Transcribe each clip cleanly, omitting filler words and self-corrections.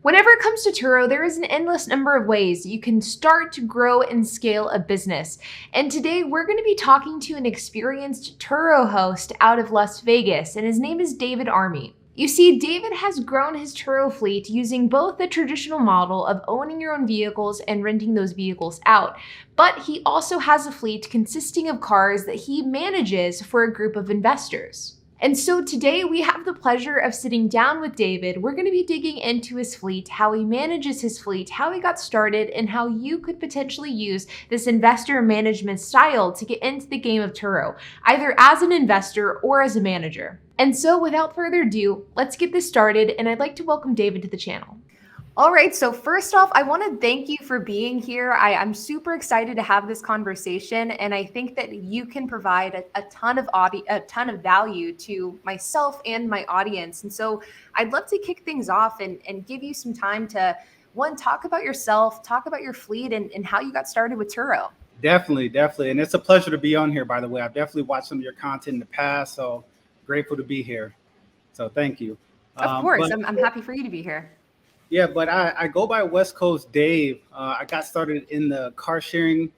Whenever it comes to Turo, there is an endless number of ways you can start to grow and scale a business. And today we're going to be talking to an experienced Turo host out of Las Vegas, and his name is David Army. You see, David has grown his Turo fleet using both the traditional model of owning your own vehicles and renting those vehicles out, but he also has a fleet consisting of cars that he manages for a group of investors. And so today we have the pleasure of sitting down with David. We're going to be digging into his fleet, how he manages his fleet, how he got started, and how you could potentially use this investor management style to get into the game of Turo, either as an investor or as a manager. And so without further ado, let's get this started, and I'd like to welcome David to the channel. All right, so first off, I want to thank you for being here. I'm super excited to have this conversation, and I think that you can provide a ton of value to myself and my audience. And so I'd love to kick things off and give you some time to, one, talk about yourself, talk about your fleet, and how you got started with Turo. Definitely. And it's a pleasure to be on here, by the way. I've definitely watched some of your content in the past, so grateful to be here. So thank you. Of course, I'm happy for you to be here. Yeah, but I go by West Coast Dave. I got started in the car sharing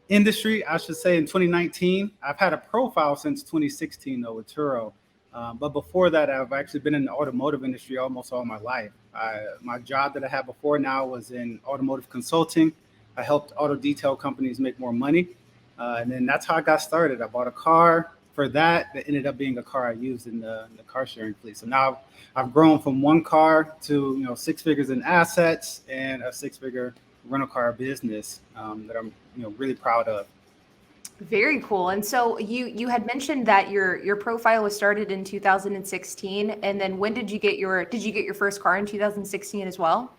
industry, I should say, in 2019. I've had a profile since 2016, though, with Turo. But before that, I've actually been in the automotive industry almost all my life. My job that I had before now was in automotive consulting. I helped auto detail companies make more money. And then that's how I got started. I bought a car for that ended up being a car I used in the car sharing fleet. So now I've grown from one car to 6 figures in assets and a 6-figure rental car business that I'm really proud of. Very cool. And so you had mentioned that your profile was started in 2016, and then when did you get your first car in 2016 as well?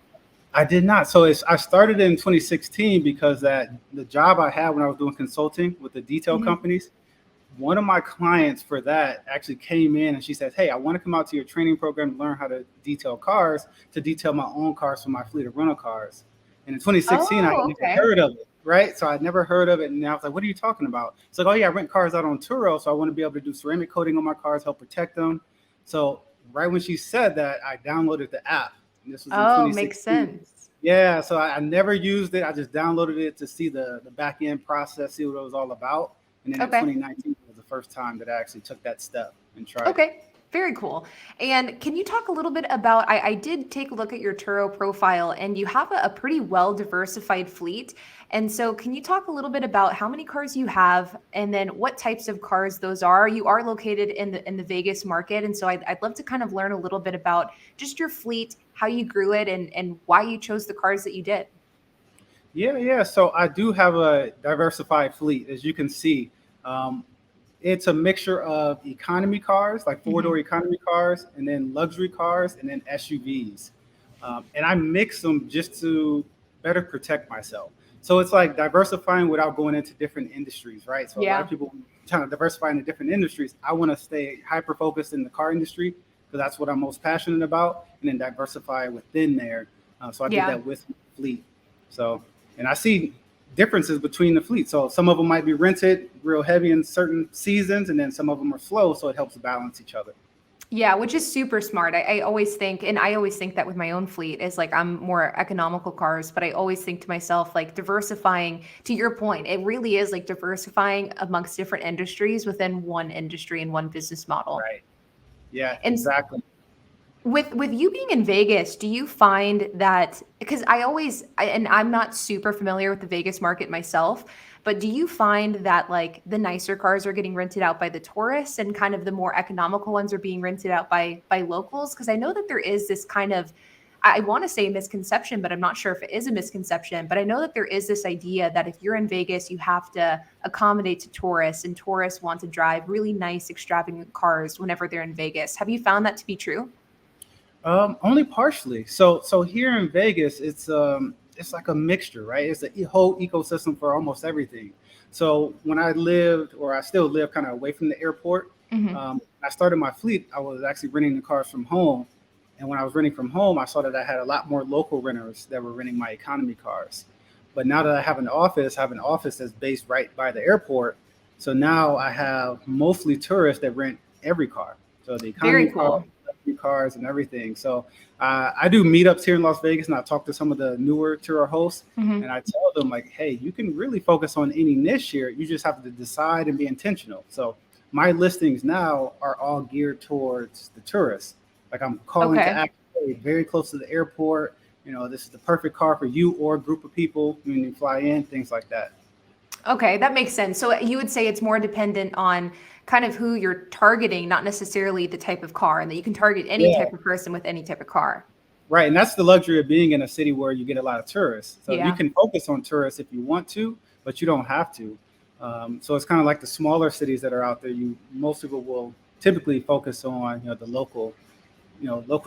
I did not. So I started in 2016 because the job I had when I was doing consulting with the detail companies, one of my clients for that actually came in and she said, "Hey, I want to come out to your training program to learn how to detail cars, to detail my own cars for my fleet of rental cars." And in 2016, I never heard of it, right? So I'd never heard of it. And I was like, "What are you talking about?" It's like, "Oh yeah, I rent cars out on Turo. So I want to be able to do ceramic coating on my cars, help protect them." So right when she said that, I downloaded the app. And this was in 2016. Makes sense. Yeah, so I never used it. I just downloaded it to see the back end process, see what it was all about. And then in 2019 was the first time that I actually took that step and tried. Okay, very cool. And can you talk a little bit about, I did take a look at your Turo profile, and you have a pretty well diversified fleet. And so can you talk a little bit about how many cars you have and then what types of cars those are? You are located in the Vegas market. And so I'd love to kind of learn a little bit about just your fleet, how you grew it, and why you chose the cars that you did. Yeah. So I do have a diversified fleet, as you can see. It's a mixture of economy cars, like four-door economy cars, and then luxury cars, and then SUVs. And I mix them just to better protect myself. So it's like diversifying without going into different industries, right? So a lot of people trying to diversify into different industries. I want to stay hyper-focused in the car industry because that's what I'm most passionate about, and then diversify within there. So I did that with my fleet. So, and I see differences between the fleet. So some of them might be rented real heavy in certain seasons, and then some of them are slow. So it helps balance each other. Yeah, which is super smart. I always think, and I always think that with my own fleet is like, I'm more economical cars, but I always think to myself, like diversifying, to your point, it really is like diversifying amongst different industries within one industry and one business model. Right. Yeah, And exactly. with you being in Vegas, do you find that, because and I'm not super familiar with the Vegas market myself, but do you find that like the nicer cars are getting rented out by the tourists and kind of the more economical ones are being rented out by locals? Because I know that there is this kind of, I want to say misconception, but I'm not sure if it is a misconception, but I know that there is this idea that if you're in Vegas, you have to accommodate to tourists, and tourists want to drive really nice, extravagant cars whenever they're in Vegas. Have you found that to be true? Only partially. So here in Vegas, it's like a mixture, right? It's a whole ecosystem for almost everything. So when I lived, or I still live, kind of away from the airport, I started my fleet. I was actually renting the cars from home, and when I was renting from home, I saw that I had a lot more local renters that were renting my economy cars. But now that I have an office that's based right by the airport. So now I have mostly tourists that rent every car. So the economy Very cool. car, luxury cars and everything. So I do meetups here in Las Vegas, and I talk to some of the newer Turo hosts, Hmm. and I tell them like, hey, you can really focus on any niche here. You just have to decide and be intentional. So my listings now are all geared towards the tourists. Like I'm calling to Okay. act very close to the airport. This is the perfect car for you or a group of people when you fly in, things like that. Okay, that makes sense. So you would say it's more dependent on kind of who you're targeting, not necessarily the type of car, and that you can target any Yeah. type of person with any type of car. Right, and that's the luxury of being in a city where you get a lot of tourists. So you Yeah. can focus on tourists if you want to, but you don't have to. So it's kind of like the smaller cities that are out there. Most people will typically focus on the local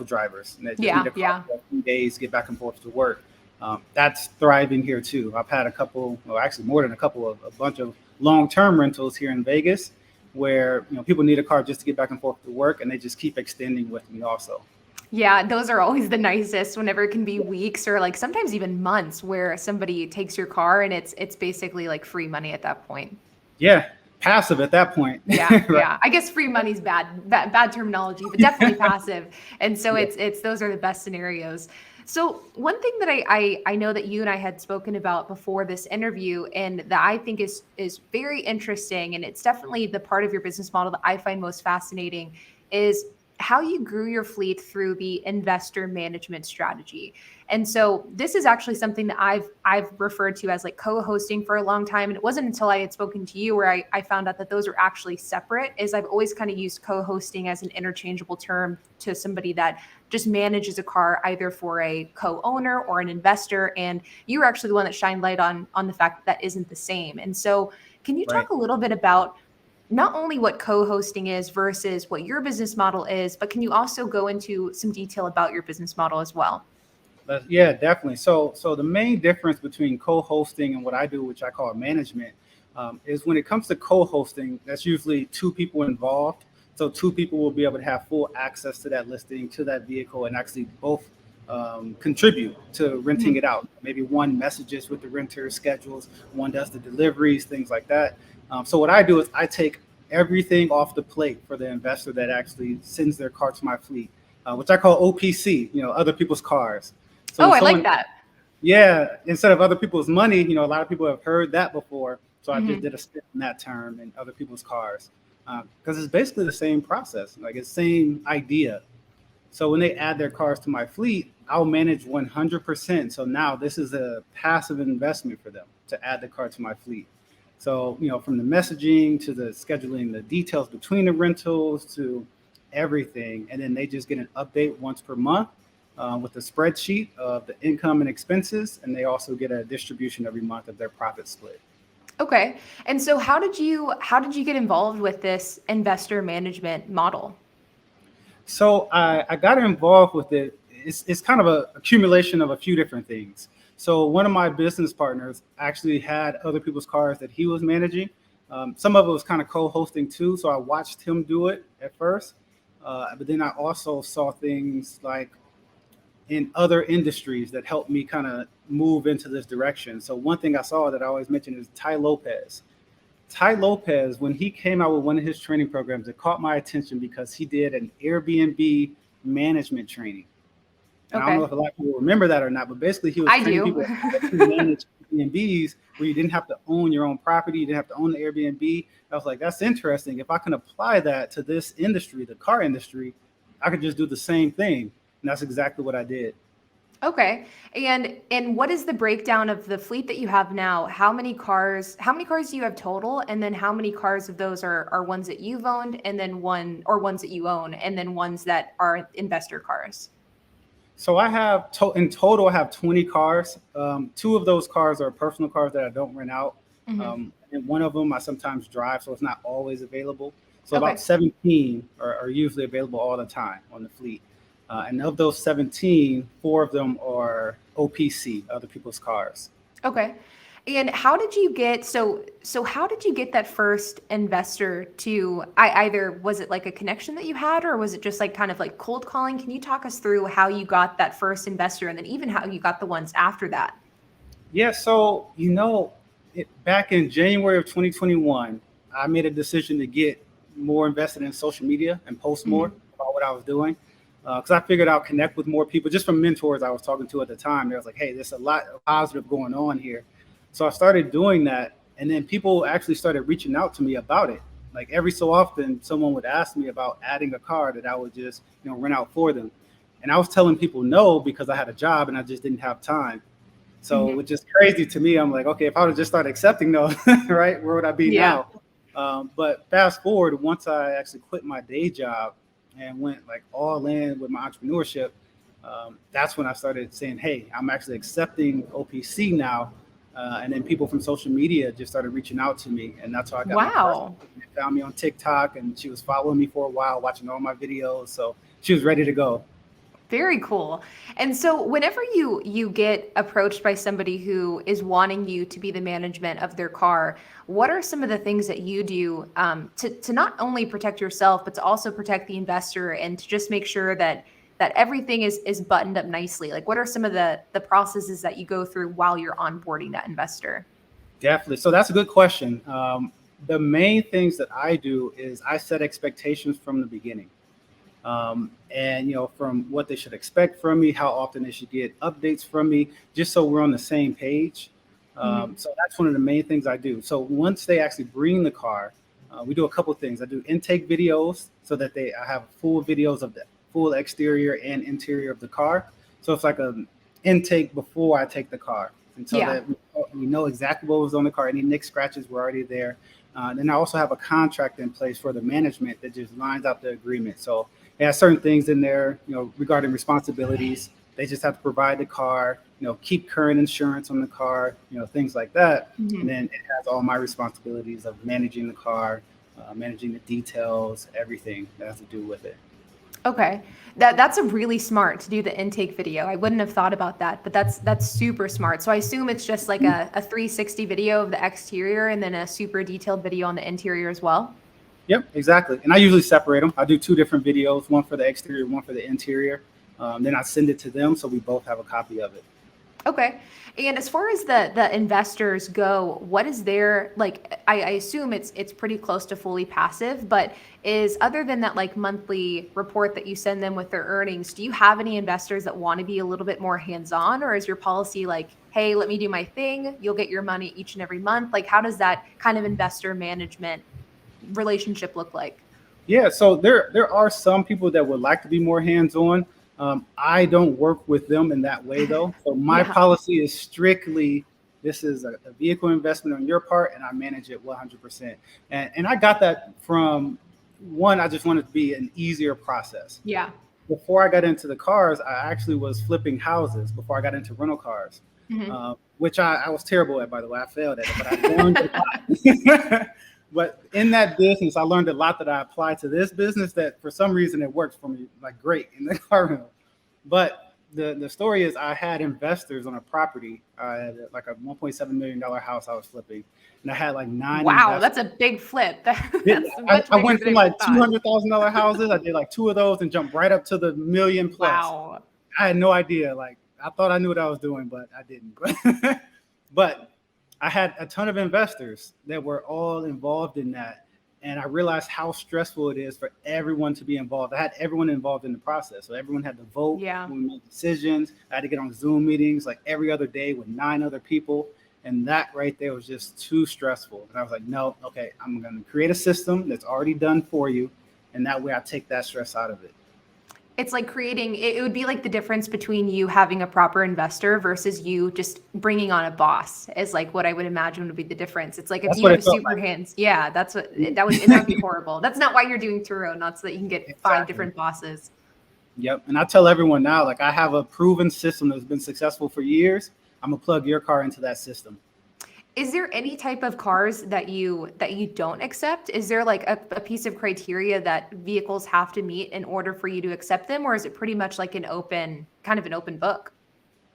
drivers, and they just need Yeah. a car Yeah. for a few days, get back and forth to work. That's thriving here too. I've had a couple, well, actually more than a couple of a bunch of long-term rentals here in Vegas, where people need a car just to get back and forth to work, and they just keep extending with me also. Yeah, those are always the nicest whenever it can be weeks or like sometimes even months where somebody takes your car and it's basically like free money at that point. Yeah, passive at that point, Yeah, right? yeah. I guess free money's bad terminology, but definitely passive. And so Yeah, it's those are the best scenarios. So one thing that I know that you and I had spoken about before this interview, and that I think is very interesting, and it's definitely the part of your business model that I find most fascinating, is how you grew your fleet through the investor management strategy. And so this is actually something that I've referred to as like co-hosting for a long time. And it wasn't until I had spoken to you where I found out that those are actually separate, is I've always kind of used co-hosting as an interchangeable term to somebody that just manages a car either for a co-owner or an investor. And you were actually the one that shined light on the fact that that isn't the same. And so can you talk right. a little bit about not only what co-hosting is versus what your business model is, but can you also go into some detail about your business model as well? Yeah, definitely. So the main difference between co-hosting and what I do, which I call management, is when it comes to co-hosting, that's usually two people involved. So two people will be able to have full access to that listing, to that vehicle, and actually both contribute to renting Mhm. it out. Maybe one messages with the renter, schedules, one does the deliveries, things like that. So what I do is I take everything off the plate for the investor that actually sends their car to my fleet, which I call OPC, other people's cars. So Oh, when I like someone, that. yeah, instead of other people's money, a lot of people have heard that before. So I just Mhm. did a spin on that term in other people's cars, because it's basically the same process, like it's same idea. So when they add their cars to my fleet, I'll manage 100%. So now this is a passive investment for them to add the car to my fleet. So, from the messaging to the scheduling, the details between the rentals to everything. And then they just get an update once per month with a spreadsheet of the income and expenses. And they also get a distribution every month of their profit split. Okay. And so how did you get involved with this investor management model? So I got involved with it. It's kind of a accumulation of a few different things. So one of my business partners actually had other people's cars that he was managing. Some of it was kind of co-hosting too. So I watched him do it at first, but then I also saw things like in other industries that helped me kind of move into this direction. So one thing I saw that I always mention is Ty Lopez. Ty Lopez, when he came out with one of his training programs, it caught my attention because he did an Airbnb management training. And I don't know Okay. if a lot of people remember that or not, but basically he was I training do. people how to manage Airbnbs where you didn't have to own your own property, you didn't have to own the Airbnb. I was like, that's interesting. If I can apply that to this industry, the car industry, I could just do the same thing. And that's exactly what I did. Okay. And what is the breakdown of the fleet that you have now? How many cars do you have total? And then how many cars of those are ones that you've owned and then ones that you own and then ones that are investor cars? So I have in total, I have 20 cars. Two of those cars are personal cars that I don't rent out. Hmm. And one of them I sometimes drive, so it's not always available. So about Okay. 17 are usually available all the time on the fleet. And of those 17, four of them are OPC, other people's cars. Okay. And how did you get how did you get that first investor to either was it like a connection that you had or was it just like kind of like cold calling? Can you talk us through how you got that first investor and then even how you got the ones after that? Yeah, so back in January of 2021, I made a decision to get more invested in social media and post more Hmm. about what I was doing. because I figured I'll connect with more people just from mentors I was talking to at the time. They was like, hey, there's a lot of positive going on here. So I started doing that. And then people actually started reaching out to me about it. Like every so often, someone would ask me about adding a car that I would just, rent out for them. And I was telling people no because I had a job and I just didn't have time. So, Mhm. which is crazy to me. I'm like, okay, if I would have just started accepting those, right, where would I be Yeah. now? But fast forward, once I actually quit my day job and went like all in with my entrepreneurship, that's when I started saying, hey, I'm actually accepting OPC now. And then people from social media just started reaching out to me. And that's how I got my first. Wow. They found me on TikTok and she was following me for a while, watching all my videos. So she was ready to go. Very cool. And so whenever you get approached by somebody who is wanting you to be the management of their car, what are some of the things that you do to not only protect yourself, but to also protect the investor and to just make sure that everything is buttoned up nicely? Like what are some of the processes that you go through while you're onboarding that investor? Definitely. So that's a good question. The main things that I do is I set expectations from the beginning. And from what they should expect from me, how often they should get updates from me, just so we're on the same page. Mhm. So that's one of the main things I do. So once they actually bring the car, we do a couple things. I do intake videos so that I have full videos of the full exterior and interior of the car. So it's like a intake before I take the car, and so Yeah. that we know exactly what was on the car. Any nick scratches were already there. Then I also have a contract in place for the management that just lines out the agreement. So it has certain things in there, regarding responsibilities. They just have to provide the car, keep current insurance on the car, things like that. And Mhm. then it has all my responsibilities of managing the car, managing the details, everything that has to do with it. Okay. That's a really smart to do the intake video. I wouldn't have thought about that, but that's super smart. So I assume it's just like a 360 video of the exterior and then a super detailed video on the interior as well. Yep, exactly. And I usually separate them. I do two different videos, one for the exterior, one for the interior. Then I send it to them so we both have a copy of it. Okay. And as far as the investors go, what is their like I assume it's pretty close to fully passive, but is other than that like monthly report that you send them with their earnings, do you have any investors that want to be a little bit more hands-on, or is your policy like, hey, let me do my thing, you'll get your money each and every month? Like how does that kind of investor management relationship look like? Yeah, so there are some people that would like to be more hands-on. I don't work with them in that way though. So my Yeah. policy is strictly this is a vehicle investment on your part, and I manage it 100%. And I got that from one. I just wanted to be an easier process. Yeah. Before I got into the cars, I actually was flipping houses before I got into rental cars, Mhm. which I was terrible at, by the way. I failed at it, but I learned a lot. But in that business, I learned a lot that I applied to this business that for some reason it works for me like great in the car rental. But the story is I had investors on a property. I had like a $1.7 million house I was flipping, and I had like nine Wow, investors. that's a big flip. Yeah, That's I, much I bigger went than from I would have like thought. $200,000 houses. I did like two of those and jumped right up to the million plus. Wow. I had no idea. Like I thought I knew what I was doing, but I didn't. But I had a ton of investors that were all involved in that. And I realized how stressful it is for everyone to be involved. I had everyone involved in the process. So everyone had to vote Yeah. when we made decisions. I had to get on Zoom meetings like every other day with nine other people. And that right there was just too stressful. And I was like, no, okay, I'm going to create a system that's already done for you. And that way I take that stress out of it. It's like creating it would be like the difference between you having a proper investor versus you just bringing on a boss is like what I would imagine would be the difference. It's like if That's you what have a it felt super like. hands, yeah, that's what that would be horrible. That's not why you're doing Turo, not so that you can get five Exactly. different bosses. Yep. And I tell everyone now, like I have a proven system that's been successful for years. I'm gonna plug your car into that system. Is there any type of cars that you don't accept? Is there like a piece of criteria that vehicles have to meet in order for you to accept them, or is it pretty much like an open kind of an open book?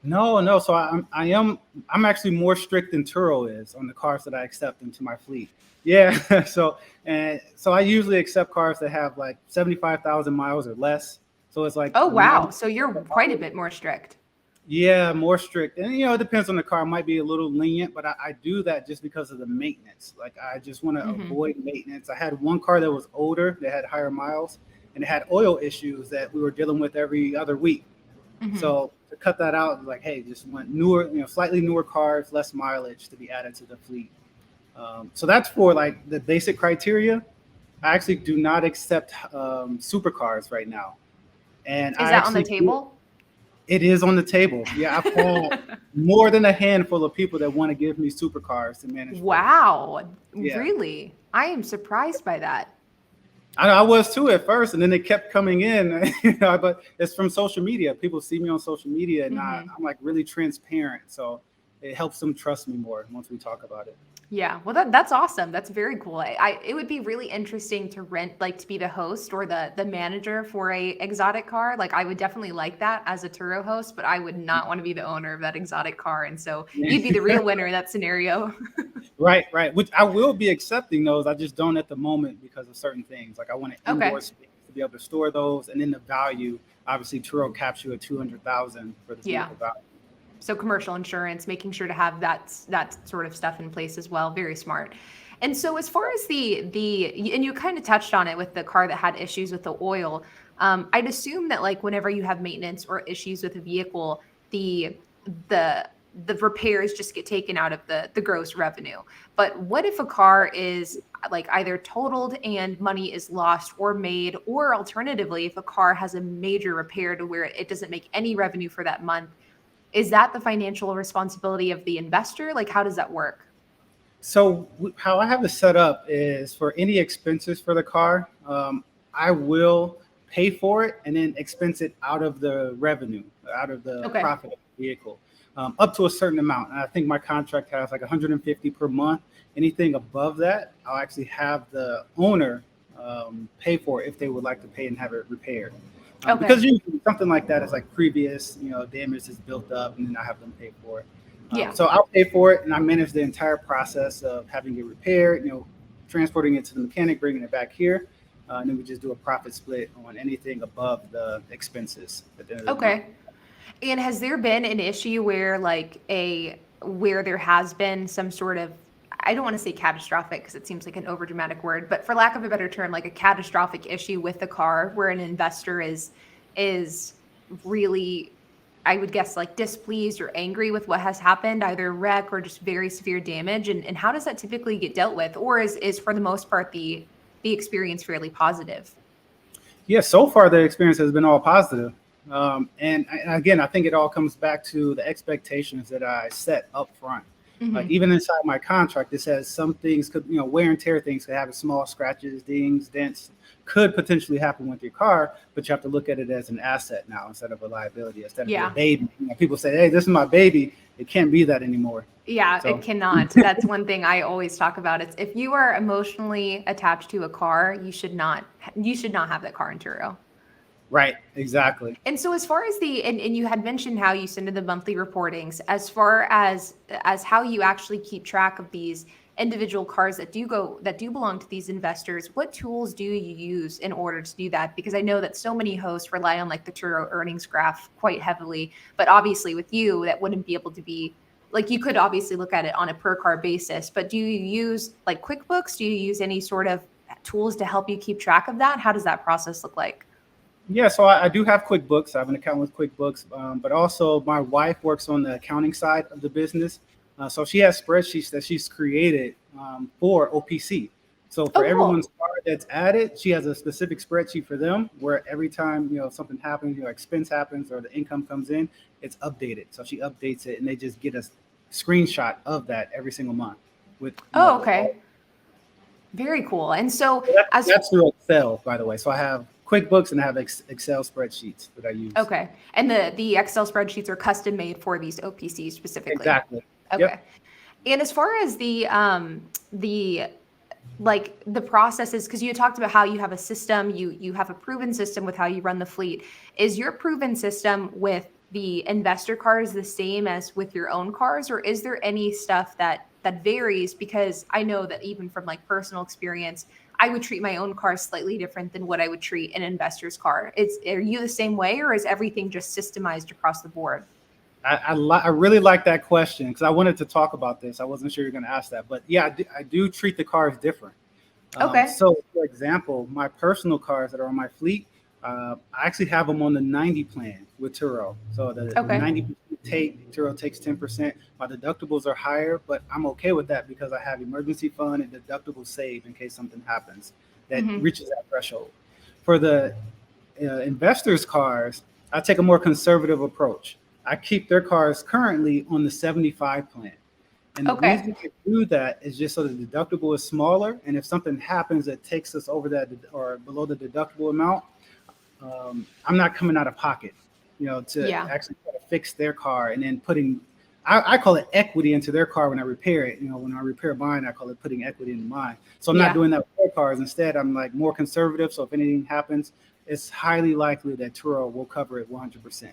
No, no. So I'm actually more strict than Turo is on the cars that I accept into my fleet. Yeah. So I usually accept cars that have like 75,000 miles or less. So it's like Oh the mileage. wow, so you're quite a bit more strict. Yeah, more strict. And it depends on the car. It might be a little lenient, but I do that just because of the maintenance. Like I just want to Mhm. avoid maintenance. I had one car that was older that had higher miles, and it had oil issues that we were dealing with every other week. Hmm. So to cut that out, like, hey, just want newer, slightly newer cars, less mileage to be added to the fleet. So that's for like the basic criteria. I actually do not accept supercars right now, and Is I that on the actually do. table? It is on the table. Yeah, I've had more than a handful of people that want to give me supercars to manage for them. Wow. Yeah, Really? I am surprised by that. I was too at first, and then they kept coming in. But it's from social media. People see me on social media, and Hmm. I'm like really transparent, so it helps them trust me more once we talk about it. Yeah, well, that's awesome. That's very cool. It would be really interesting to rent, like, to be the host or the manager for a exotic car. Like, I would definitely like that as a Turo host, but I would not want to be the owner of that exotic car. And so you'd be the real winner in that scenario. Right, right. Which I will be accepting those. I just don't at the moment because of certain things. Like I want an Okay. indoor space to be able to store those, and then the value. Obviously, Turo caps you at 200,000 for the Yeah. vehicle value. So commercial insurance, making sure to have that sort of stuff in place as well. Very smart. And so as far as the and you kind of touched on it with the car that had issues with the oil. I'd assume that like whenever you have maintenance or issues with a vehicle, the the the repairs just get taken out of the gross revenue. But what if a car is like either totaled and money is lost or made, or alternatively, if a car has a major repair to where it doesn't make any revenue for that month? Is that the financial responsibility of the investor? Like, how does that work? So how I have it set up is for any expenses for the car, I will pay for it and then expense it out of the revenue, out of the Okay. profit of the vehicle, up to a certain amount. And I think my contract has like 150 per month. Anything above that, I'll actually have the owner pay for it if they would like to pay and have it repaired. Okay. Because usually something like that is like previous, damage is built up, and then I have them pay for it. Yeah. So I'll pay for it, and I manage the entire process of having it repaired, transporting it to the mechanic, bringing it back here, and then we just do a profit split on anything above the expenses at the end of the month. Okay. And has there been an issue where where there has been some sort of, I don't want to say catastrophic because it seems like an overdramatic word, but for lack of a better term, like a catastrophic issue with the car where an investor is really, I would guess, like displeased or angry with what has happened, either wreck or just very severe damage? And how does that typically get dealt with? Or is for the most part the experience fairly positive? Yeah, so far the experience has been all positive. And again, I think it all comes back to the expectations that I set up front. Like Hmm. even inside my contract, it says some things could, wear and tear things could have small scratches, dings, dents, could potentially happen with your car, but you have to look at it as an asset now instead of a liability, instead of your Yeah. baby. People say, "Hey, this is my baby." It can't be that anymore. Yeah, it So, cannot. That's one thing I always talk about. It's if you are emotionally attached to a car, you should not have that car in Turo. right, exactly. And so as far as and you had mentioned how you send in the monthly reportings, as far as how you actually keep track of these individual cars that do belong to these investors, what tools do you use in order to do that? Because I know that so many hosts rely on like the Turo earnings graph quite heavily, but obviously with you that wouldn't be able to be, like, you could obviously look at it on a per car basis, but do you use like QuickBooks? Do you use any sort of tools to help you keep track of that? How does that process look like? Yeah, so I do have QuickBooks. I have an account with QuickBooks, but also my wife works on the accounting side of the business. So she has spreadsheets that she's created for OPC. So for Oh, everyone's cool. card that's added, she has a specific spreadsheet for them where every time something happens, expense happens or the income comes in, it's updated. So she updates it, and they just get a screenshot of that every single month with Oh, all. okay. Very cool. And so So as that's through Excel, by the way. So I have QuickBooks and I have Excel spreadsheets that I use. okay. And the Excel spreadsheets are custom made for these OPCs specifically. Exactly. Okay. Yep. And as far as the like the processes, because you talked about how you have a system, you have a proven system with how you run the fleet. Is your proven system with the investor cars the same as with your own cars, or is there any stuff that varies? Because I know that even from like personal experience, I would treat my own car slightly different than what I would treat an investor's car. Are you the same way, or is everything just systemized across the board? I really like that question because I wanted to talk about this. I wasn't sure you're going to ask that, but yeah, I do treat the cars different. Okay. So, for example, my personal cars that are on my fleet, I actually have them on the 90 plan with Turo. So the Okay. 90% take, Turo takes 10%. My deductibles are higher, but I'm okay with that because I have emergency fund and deductibles saved in case something happens that Hmm. reaches that threshold. For the investors' cars, I take a more conservative approach. I keep their cars currently on the 75 plan. And the Okay. reason I do that is just so the deductible is smaller. And if something happens that takes us over that or below the deductible amount, I'm not coming out of pocket, to Yeah. actually try to fix their car and then putting, I call it equity into their car when I repair it. When I repair mine, I call it putting equity into mine. So I'm not Yeah. doing that with their cars. Instead, I'm like more conservative. So if anything happens, it's highly likely that Turo will cover it 100%.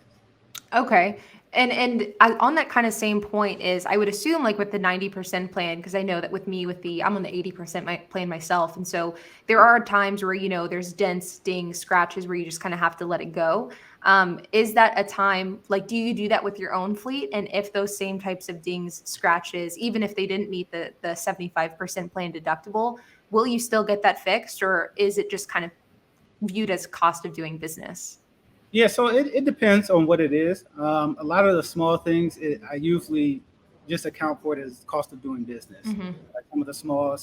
Okay. On that kind of same point is I would assume like with the 90% plan, because I know that with me with the I'm on the 80% plan myself. And so there are times where, there's dents, stings, scratches where you just kind of have to let it go. Is that a time like do you do that with your own fleet? And if those same types of dings, scratches, even if they didn't meet the 75% plan deductible, will you still get that fixed or is it just kind of viewed as cost of doing business? Yeah, so it depends on what it is. A lot of the small things, I usually just account for it as cost of doing business. Hmm. Like some of the small,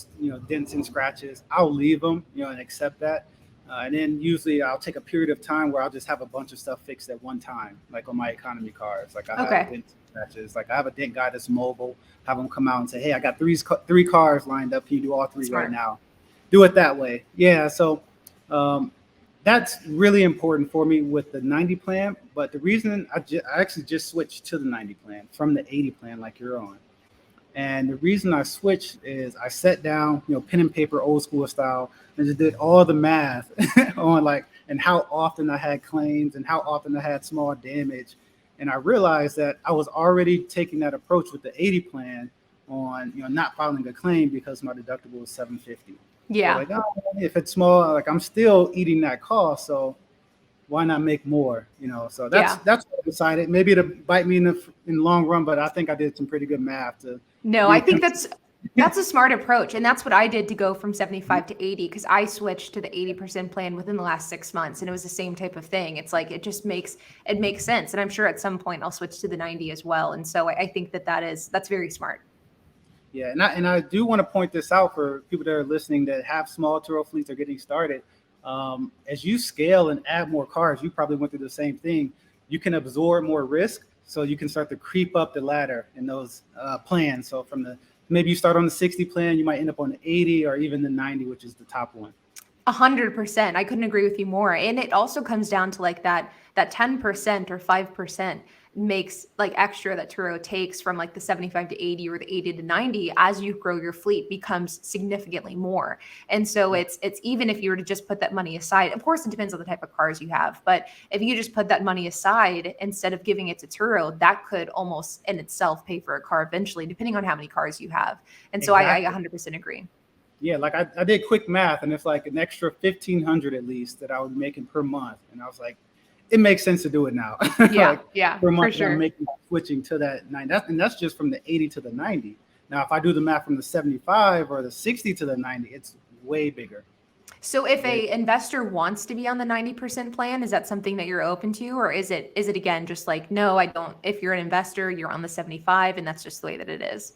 dents and scratches, I'll leave them, and accept that. And then usually I'll take a period of time where I'll just have a bunch of stuff fixed at one time, like on my economy cars. Like I have Okay. dents and scratches. Like I have a dent guy that's mobile. Have them come out and say, "Hey, I got three cars lined up. Can you do all three right Smart. now?" Do it that way. Yeah. So um, that's really important for me with the 90 plan. But the reason I actually just switched to the 90 plan from the 80 plan, like you're on. And the reason I switched is I sat down, pen and paper, old school style, and just did all the math on and how often I had claims and how often I had small damage. And I realized that I was already taking that approach with the 80 plan on, not filing a claim because my deductible was 750. So I was Yeah. like, oh, if it's small, like I'm still eating that cost. So why not make more? So that's Yeah. that's what I decided. Maybe it'll bite me in the long run, but I think I did some pretty good math to No, I be think consistent. that's a smart approach. And that's what I did to go from 75 to 80 because I switched to the 80% plan within the last 6 months and it was the same type of thing. It's like it makes sense. And I'm sure at some point I'll switch to the 90 as well. And so I think that's very smart. Yeah, and I do want to point this out for people that are listening that have small Turo fleets or getting started. As you scale and add more cars, you probably went through the same thing. You can absorb more risk, so you can start to creep up the ladder in those plans. So from the maybe you start on the 60 plan, you might end up on the 80 or even the 90, which is the top one. 100%. I couldn't agree with you more. And it also comes down to like that 10% or 5% makes like extra that Turo takes from like the 75 to 80 or the 80 to 90 as you grow your fleet becomes significantly more. And so Yeah, it's even if you were to just put that money aside, of course it depends on the type of cars you have, but if you just put that money aside instead of giving it to Turo, that could almost in itself pay for a car eventually, depending on how many cars you have. And so I exactly. 100% agree. Yeah, like I did quick math, and it's like an extra 1,500 at least that I was making per month, and I was like, it makes sense to do it now. Yeah, Like yeah, per for month, that I'm sure. making switching to that 90, and that's just from the 80 to the 90. Now, if I do the math from the 75 or the 60 to the 90, it's way bigger. So if Way. a investor wants to be on the 90% plan, is that something that you're open to or is it again just like no, I don't if you're an investor, you're on the 75 and that's just the way that it is?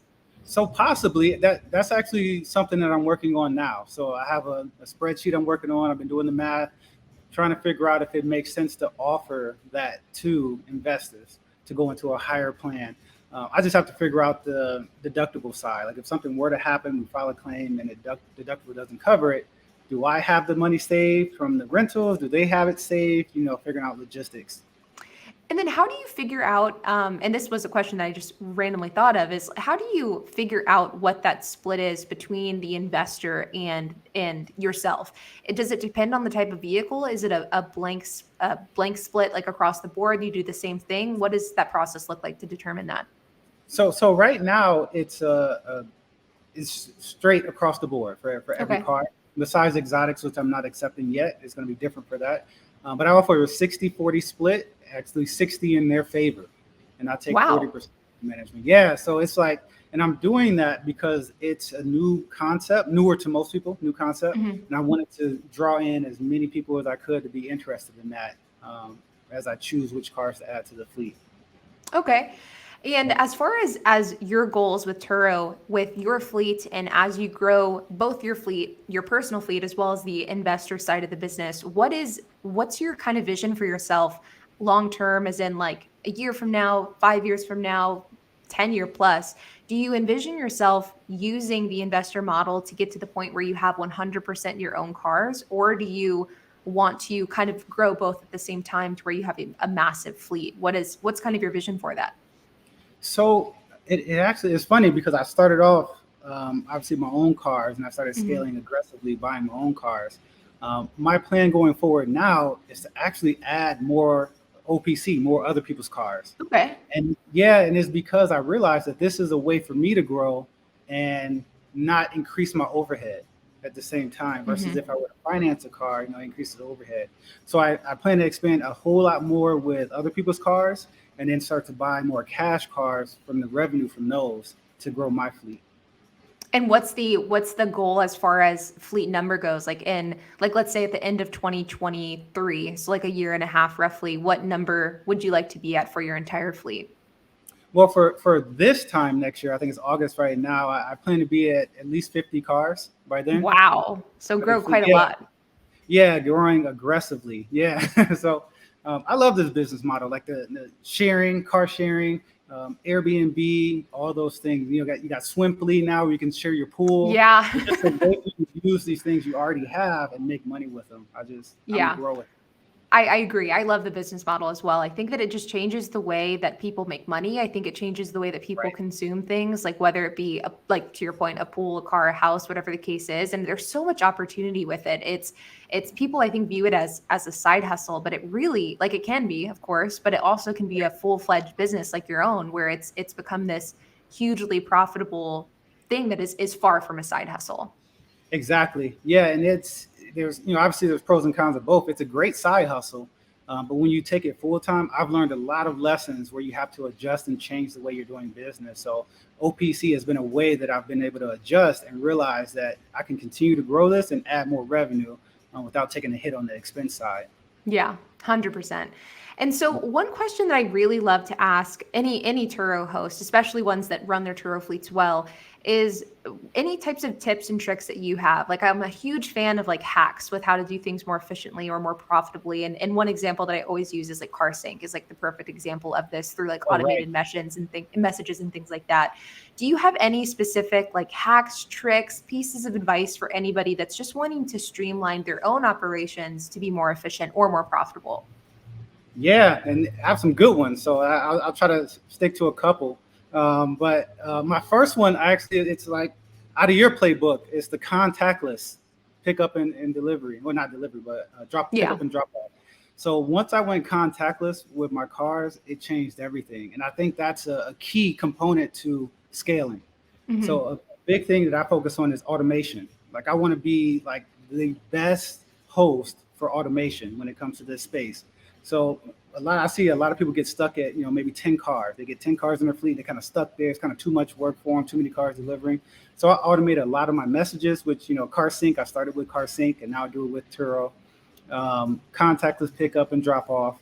So possibly that's actually something that I'm working on now. So I have a spreadsheet I'm working on. I've been doing the math, trying to figure out if it makes sense to offer that to investors to go into a higher plan. I just have to figure out the deductible side. Like if something were to happen, we file a claim and the deductible doesn't cover it. Do I have the money saved from the rentals? Do they have it saved? Figuring out logistics. And then how do you figure out, and this was a question that I just randomly thought of, is how do you figure out what that split is between the investor and yourself? Does it depend on the type of vehicle? Is it a blank split like across the board? You do the same thing? What does that process look like to determine that? So right now it's straight across the board for every Okay. car. Besides exotics, which I'm not accepting yet, it's going to be different for that. But I offer a 60-40 split, actually 60 in their favor, and I take Wow. 40%. management. Yeah, so it's like, and I'm doing that because it's a new concept, newer to most people, new concept, Mhm. and I wanted to draw in as many people as I could to be interested in that as I choose which cars to add to the fleet. Okay. And as far as your goals with Turo, with your fleet, and as you grow both your fleet, your personal fleet, as well as the investor side of the business, what's your kind of vision for yourself long term, as in like a year from now, 5 years from now, 10-year plus? Do you envision yourself using the investor model to get to the point where you have 100% your own cars, or do you want to kind of grow both at the same time to where you have a massive fleet? What's kind of your vision for that? So it actually is funny because I started off obviously my own cars, and I started Mhm. scaling aggressively, buying my own cars. My plan going forward now is to actually add more OPC, more other people's cars. Okay. And yeah, and it's because I realized that this is a way for me to grow and not increase my overhead at the same time versus if Mhm. I were to finance a car, increase the overhead. So I plan to expand a whole lot more with other people's cars and then start to buy more cash cars from the revenue from those to grow my fleet. And what's the goal as far as fleet number goes? Like in like let's say at the end of 2023, so like a year and a half roughly, what number would you like to be at for your entire fleet? Well, for this time next year, I think it's August right now. I plan to be at least 50 cars by then. Wow. So For the grow fleet. quite a Yeah, lot. yeah, growing aggressively. Yeah. So I love this business model, like the sharing, car sharing, Airbnb, all those things. You got Swimply now where you can share your pool. Yeah. It's just a way for you to use these things you already have and make money with them. I'm gonna Yeah. grow it. I agree. I love the business model as well. I think that it just changes the way that people make money. I think it changes the way that people Right. consume things, like whether it be like to your point, a pool, a car, a house, whatever the case is. And there's so much opportunity with it. It's people I think view it as a side hustle, but it really like it can be, of course, but it also can be a full-fledged business like your own, where it's become this hugely profitable thing that is far from a side hustle. Exactly. Yeah, and there's obviously there's pros and cons of both. It's a great side hustle, but when you take it full time, I've learned a lot of lessons where you have to adjust and change the way you're doing business. So OPC has been a way that I've been able to adjust and realize that I can continue to grow this and add more revenue without taking a hit on the expense side. Yeah, 100%. And so one question that I really love to ask any Turo host, especially ones that run their Turo fleets well, is any types of tips and tricks that you have. Like I'm a huge fan of like hacks with how to do things more efficiently or more profitably. And one example that I always use is like car sync is like the perfect example of this through like All right. automated messages and things like that. Do you have any specific like hacks, tricks, pieces of advice for anybody that's just wanting to streamline their own operations to be more efficient or more profitable? Yeah, and I have some good ones. So I'll try to stick to a couple. But my first one, actually, it's like out of your playbook. It's the contactless pickup and delivery. Well, not delivery, but drop Yeah. pickup and drop off. So once I went contactless with my cars, it changed everything. And I think that's a key component to scaling. So Mhm. a big thing that I focus on is automation. Like I want to be like the best host for automation when it comes to this space. So I see a lot of people get stuck at maybe 10 cars. They get 10 cars in their fleet. They're kind of stuck there. It's kind of too much work for them. Too many cars delivering. So I automate a lot of my messages, which Car Sync. I started with Car Sync, and now I do it with Turo. Contactless pickup and drop off.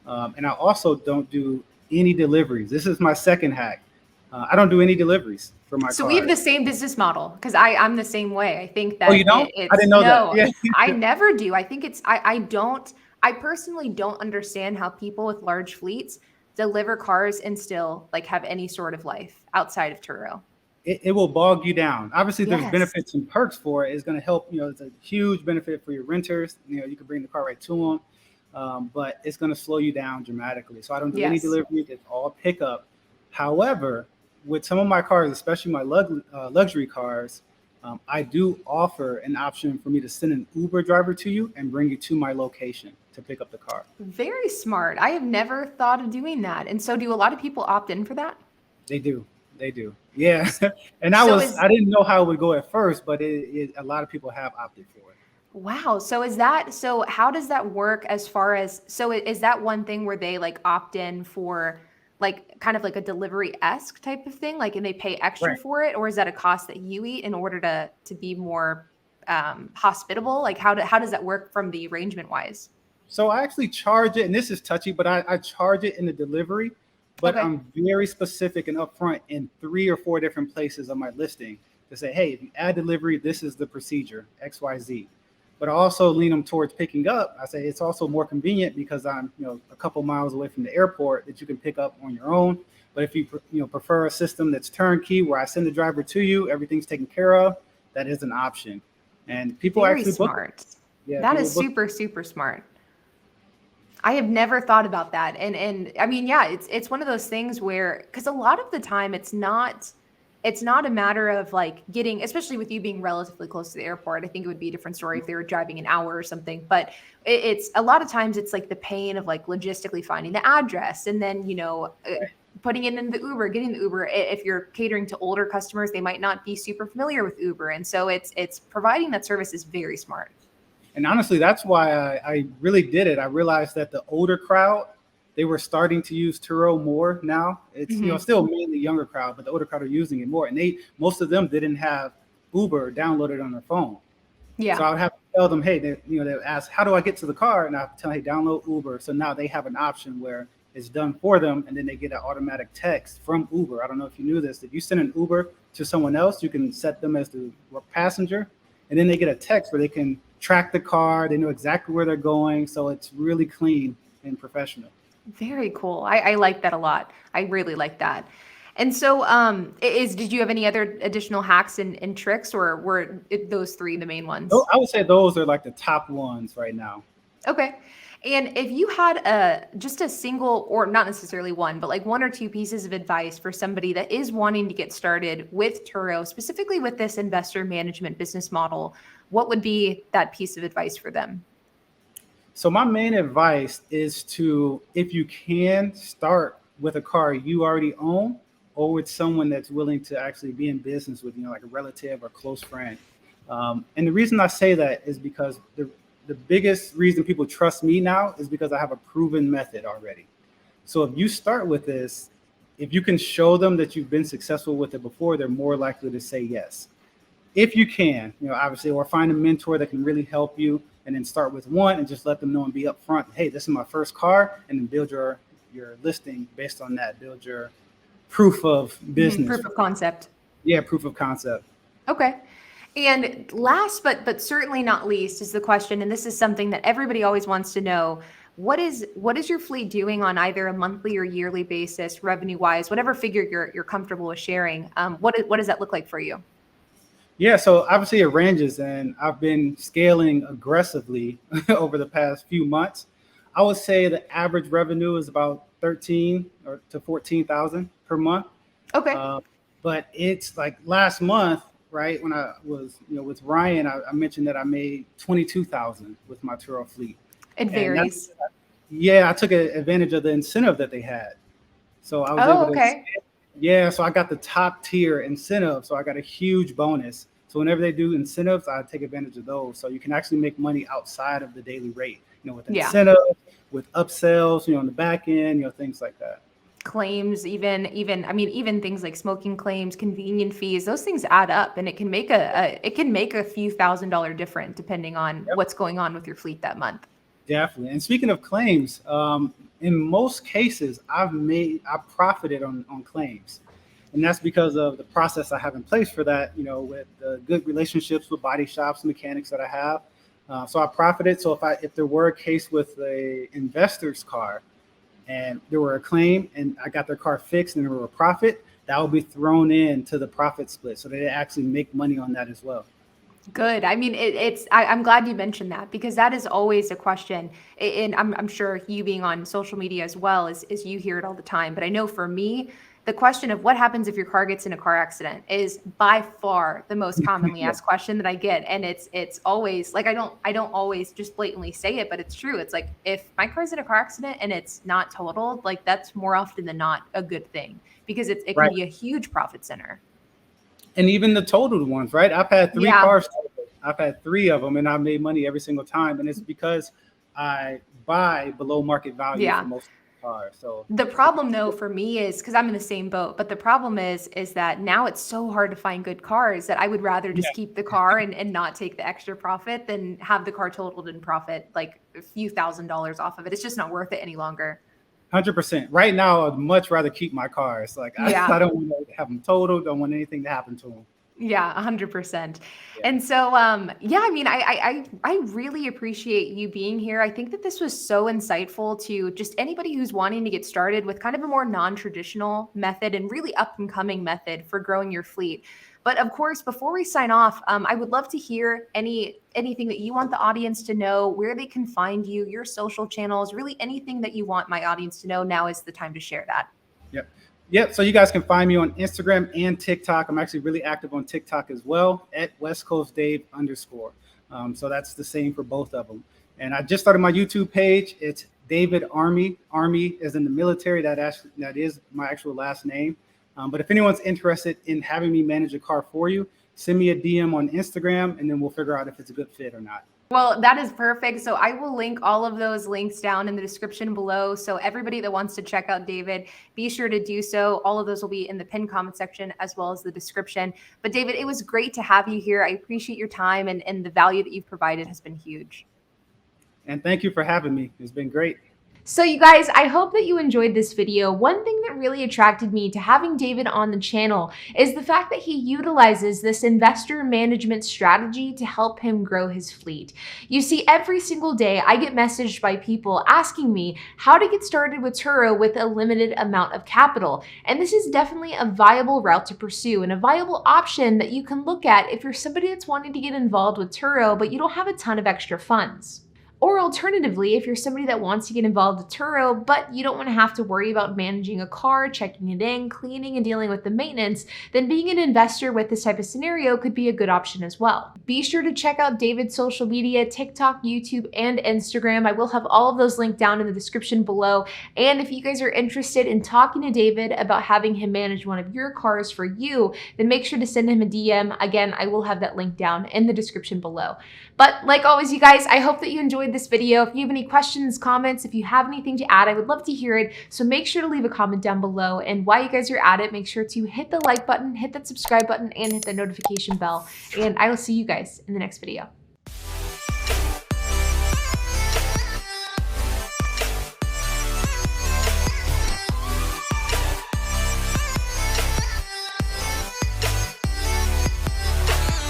And I also don't do any deliveries. This is my second hack. I don't do any deliveries for my So we have the cars. same business model because I'm the same way. I think Oh, you that don't? I it's didn't know that. no, Yeah. I never do. I think I don't I personally don't understand how people with large fleets deliver cars and still like have any sort of life outside of Turo. It will bog you down. Obviously, there's Yes. benefits and perks for it. It's going to help. It's a huge benefit for your renters. You can bring the car right to them, but it's going to slow you down dramatically. So I don't do any Yes. deliveries. It's all pickup. However, with some of my cars, especially my luxury cars, I do offer an option for me to send an Uber driver to you and bring you to my location to pick up the car. Very smart. I have never thought of doing that. And so do a lot of people opt in for that? They do. They do. Yeah. And So I is didn't know how it would go at first, but a lot of people have opted for it. Wow. So how does that work as far as is that one thing where they like opt in for like kind of like a delivery-esque type of thing? Like, and they pay extra Right. for it, or is that a cost that you eat in order to be more hospitable? Like, how does that work from the arrangement wise? So I actually charge it, and this is touchy, but I charge it in the delivery, but Okay. I'm very specific and upfront in 3 or 4 different places on my listing to say, hey, if you add delivery, this is the procedure, XYZ. But I also lean them towards picking up. I say it's also more convenient because I'm, a couple miles away from the airport that you can pick up on your own. But if you, prefer a system that's turnkey where I send the driver to you, everything's taken care of, that is an option. And people Very actually book it. smart. Yeah, That people is book. super, super smart. I have never thought about that. And I mean, yeah, it's one of those things where, because a lot of the time it's not a matter of like getting, especially with you being relatively close to the airport. I think it would be a different story if they were driving an hour or something. But it's a lot of times it's like the pain of like logistically finding the address and then, putting it in the Uber, getting the Uber. If you're catering to older customers, they might not be super familiar with Uber. And so it's providing that service is very smart. And honestly, that's why I really did it. I realized that the older crowd, they were starting to use Turo more now. It's Mhm. still mainly younger crowd, but the older crowd are using it more. And most of them didn't have Uber downloaded on their phone. So Yeah. I would have to tell them, hey, they would ask, how do I get to the car? And I have to tell them, hey, download Uber. So now they have an option where it's done for them, and then they get an automatic text from Uber. I don't know if you knew this. If you send an Uber to someone else, you can set them as the passenger, and then they get a text where they can track the car. They know exactly where they're going. So it's really clean and professional. Very cool. I like that a lot. I really like that. And so, did you have any other additional hacks and tricks, or were those three the main ones? I would say those are like the top ones right now. Okay. And if you had just a single, or not necessarily one, but like one or two pieces of advice for somebody that is wanting to get started with Turo, specifically with this investor management business model, what would be that piece of advice for them? So my main advice is to, if you can, start with a car you already own or with someone that's willing to actually be in business with, like a relative or close friend. And the reason I say that is because the biggest reason people trust me now is because I have a proven method already. So if you start with this, if you can show them that you've been successful with it before, they're more likely to say yes. If you can, obviously, or find a mentor that can really help you, and then start with one and just let them know and be upfront. Hey, this is my first car, and then build your listing based on that. Build your proof of Mhm. business. Proof of concept. Yeah, proof of concept. Okay. And last but certainly not least is the question, and this is something that everybody always wants to know. What is your fleet doing on either a monthly or yearly basis, revenue wise, whatever figure you're comfortable with sharing? What does that look like for you? Yeah, so obviously it ranges, and I've been scaling aggressively over the past few months. I would say the average revenue is about 13 or to 14,000 per month. Okay. Uh, but it's like last month, right? When I was, with Ryan, I mentioned that I made 22,000 with my Turo fleet, It and that's, varies. yeah, I took advantage of the incentive that they had, so I was Oh, able to. okay. Yeah, so I got the top tier incentive, so I got a huge bonus. So whenever they do incentives, I take advantage of those. So you can actually make money outside of the daily rate, with Yeah. incentives, with upsells, on the back end, things like that. Claims, even I mean, even things like smoking claims, convenient fees, those things add up, and it can make a few $1,000 difference depending on Yep. what's going on with your fleet that month. Definitely. And speaking of claims, in most cases, I profited on claims. And that's because of the process I have in place for that, with the good relationships with body shops, mechanics that I have. So I profited. So if there were a case with a investor's car and there were a claim and I got their car fixed and there were a profit, that will be thrown into the profit split. So they actually make money on that as well. Good. I mean, I'm glad you mentioned that because that is always a question. And I'm sure you being on social media as well is you hear it all the time. But I know for me, the question of what happens if your car gets in a car accident is by far the most commonly Yeah. asked question that I get. And it's always like I don't always just blatantly say it, but it's true. It's like if my car's in a car accident and it's not totaled, like that's more often than not a good thing because it can Right. be a huge profit center. And even the totaled ones, right? I've had three Yeah. cars totaled. I've had three of them, and I've made money every single time. And it's because I buy below market value for Yeah. most. car. So The problem though for me is because I'm in the same boat, but the problem is that now it's so hard to find good cars that I would rather yeah, just keep the car and not take the extra profit than have the car totaled and profit like a few $1,000s off of it. It's just not worth it any longer. 100%. Right now, I'd much rather keep my cars. Like Yeah. I don't want to have them totaled. Don't want anything to happen to them. Yeah, 100%. Yeah. And so, yeah, I mean, I really appreciate you being here. I think that this was so insightful to just anybody who's wanting to get started with kind of a more non-traditional method and really up and coming method for growing your fleet. But of course, before we sign off, I would love to hear anything that you want the audience to know, where they can find you, your social channels, really anything that you want my audience to know. Now is the time to share that. Yep. Yep. So you guys can find me on Instagram and TikTok. I'm actually really active on TikTok as well at West Coast Dave _. So that's the same for both of them. And I just started my YouTube page. It's David Army. Army is in the military. That is my actual last name. But if anyone's interested in having me manage a car for you, send me a DM on Instagram, and then we'll figure out if it's a good fit or not. Well, that is perfect. So I will link all of those links down in the description below. So everybody that wants to check out David, be sure to do so. All of those will be in the pinned comment section as well as the description. But David, it was great to have you here. I appreciate your time and the value that you've provided has been huge. And thank you for having me. It's been great. So you guys, I hope that you enjoyed this video. One thing that really attracted me to having David on the channel is the fact that he utilizes this investor management strategy to help him grow his fleet. You see, every single day I get messaged by people asking me how to get started with Turo with a limited amount of capital. And this is definitely a viable route to pursue and a viable option that you can look at if you're somebody that's wanting to get involved with Turo, but you don't have a ton of extra funds. Or alternatively, if you're somebody that wants to get involved with Turo, but you don't want to have to worry about managing a car, checking it in, cleaning, and dealing with the maintenance, then being an investor with this type of scenario could be a good option as well. Be sure to check out David's social media, TikTok, YouTube, and Instagram. I will have all of those linked down in the description below. And if you guys are interested in talking to David about having him manage one of your cars for you, then make sure to send him a DM. Again, I will have that link down in the description below. But like always, you guys, I hope that you enjoyed this video. If you have any questions, comments, if you have anything to add, I would love to hear it. So make sure to leave a comment down below. And while you guys are at it, make sure to hit the like button, hit that subscribe button, and hit the notification bell. And I will see you guys in the next video.